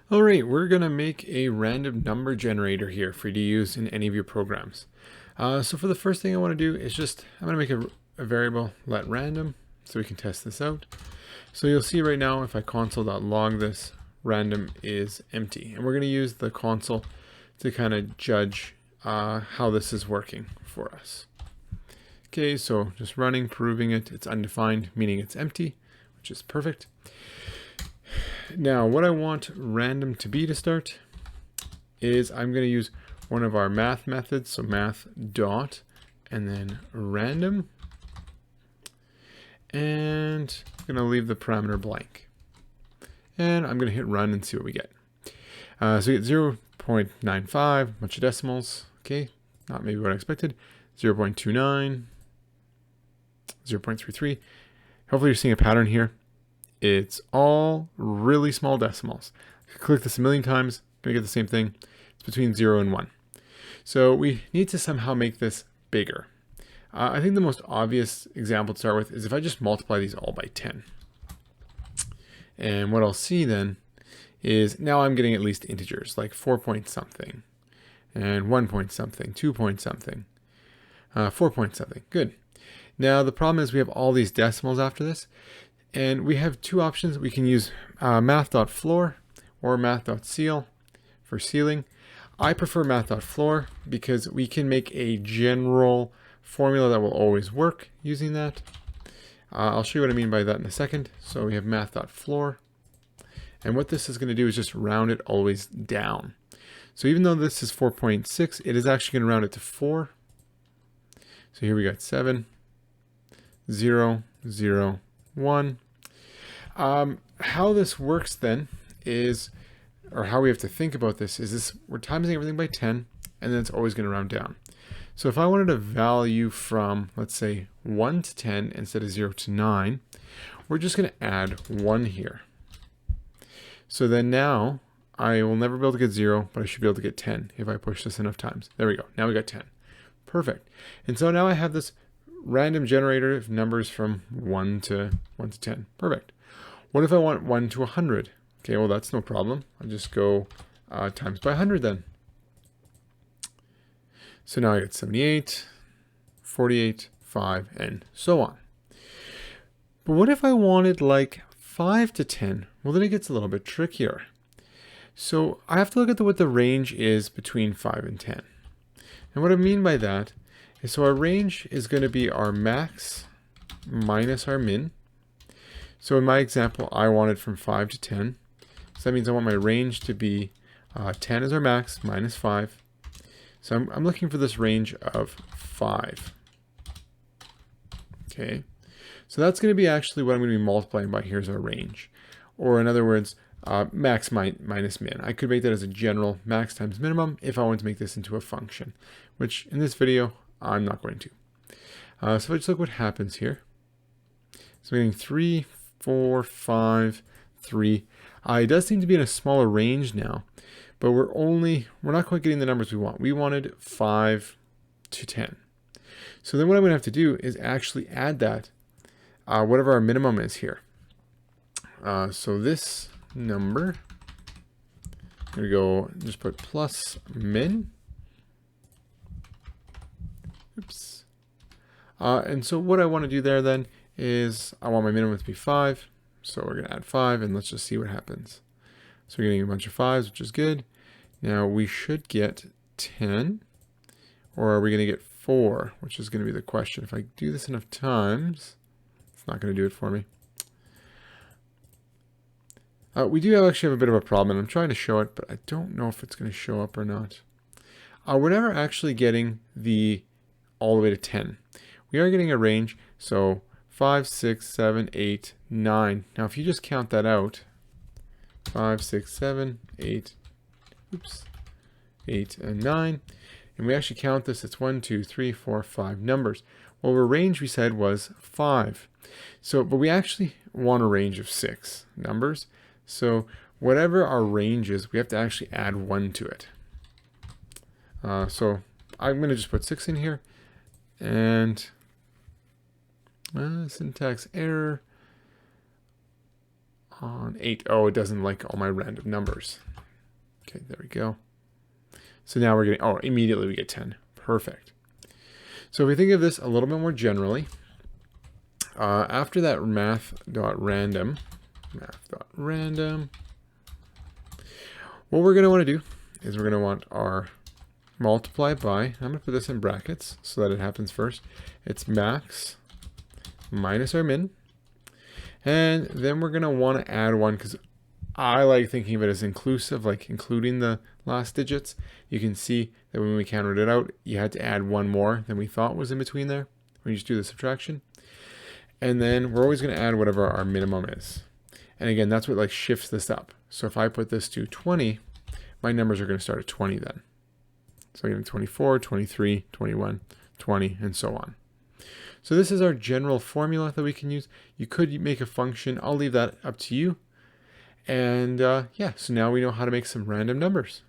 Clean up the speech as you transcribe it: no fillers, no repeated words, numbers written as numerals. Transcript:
All right, we're going to make a random number generator here for you to use in any of your programs. So for the first thing I want to do is I'm going to make a variable let random so we can test this out. So you'll see right now if I console.log this, random is empty. And we're going to use the console to kind of judge how this is working for us. Okay, so just running, proving it's undefined, meaning it's empty, which is perfect. Now, what I want random to be to start is I'm going to use one of our math methods. So math dot and then random. And I'm going to leave the parameter blank. And I'm going to hit run and see what we get. So we get 0.95, a bunch of decimals. Okay, not maybe what I expected. 0.29, 0.33. Hopefully you're seeing a pattern here. It's all really small decimals. Click this a million times, gonna get the same thing. It's between 0 and 1. So we need to somehow make this bigger. I think the most obvious example to start with is if I just multiply these all by 10. And what I'll see then is now I'm getting at least integers like 4 point something and 1 point something, 2 point something, 4 point something. Good. Now the problem is we have all these decimals after this. And we have two options. We can use math.floor or math.ceil for ceiling. I prefer math.floor because we can make a general formula that will always work using that. I'll show you what I mean by that in a second. So we have math.floor. And what this is going to do is just round it always down. So even though this is 4.6, it is actually going to round it to 4. So here we got 7, 0, 0, 1. How this works then is, or how we have to think about this is we're timesing everything by 10 and then it's always going to round down. So if I wanted a value from, let's say 1 to 10 instead of 0 to 9, we're just going to add 1 here. So then now I will never be able to get 0, but I should be able to get 10 if I push this enough times. There we go. Now we got 10. Perfect. And so now I have this random generator of numbers from 1 to 10. Perfect. What if I want 1 to 100? Okay, well, that's no problem. I'll just go times by 100 then. So now I get 78, 48, 5, and so on. But what if I wanted like 5 to 10? Well, then it gets a little bit trickier. So I have to look at what the range is between 5 and 10. And what I mean by that is so our range is going to be our max minus our min. So in my example, I wanted from 5 to 10. So that means I want my range to be 10 is our max minus 5. So I'm looking for this range of 5. Okay. So that's going to be actually what I'm going to be multiplying by. Here's our range. Or in other words, max minus min. I could make that as a general max times minimum if I want to make this into a function, which in this video, I'm not going to. So if I just look what happens here. So I'm getting 3, 4, 5, 3. It does seem to be in a smaller range now, but we're not quite getting the numbers we want. We wanted 5 to 10. So then what I'm going to have to do is actually add that, whatever our minimum is here. So this number, I'm going to go just put plus min. Oops. And so what I want to do there then is I want my minimum to be 5. So we're going to add 5 and let's just see what happens. So we're getting a bunch of 5s, which is good. Now we should get 10, or are we going to get 4, which is going to be the question. If I do this enough times, it's not going to do it for me. We do actually have a bit of a problem, and I'm trying to show it, but I don't know if it's going to show up or not. We're never actually getting all the way to 10. We are getting a range, so 5, 6, 7, 8, 9. Now if you just count that out, 5, 6, 7, 8, 8 and 9, and we actually count this, it's 1, 2, 3, 4, 5 numbers. Well, our range we said was 5. So, but we actually want a range of 6 numbers. So whatever our range is, we have to actually add 1 to it. So I'm going to just put 6 in here, and syntax error on 8. Oh, it doesn't like all my random numbers. Okay, there we go. So now we're getting, oh, immediately we get 10. Perfect. So if we think of this a little bit more generally, after that math.random, what we're going to want to do is we're going to want our multiply by, I'm going to put this in brackets so that it happens first. It's max minus our min. And then we're going to want to add 1 because I like thinking of it as inclusive, like including the last digits. You can see that when we counted it out, you had to add 1 more than we thought was in between there when you just do the subtraction. And then we're always going to add whatever our minimum is. And again, that's what like shifts this up. So if I put this to 20, my numbers are going to start at 20 then. So again, 24, 23, 21, 20, and so on. So this is our general formula that we can use. You could make a function. I'll leave that up to you. And yeah, so now we know how to make some random numbers.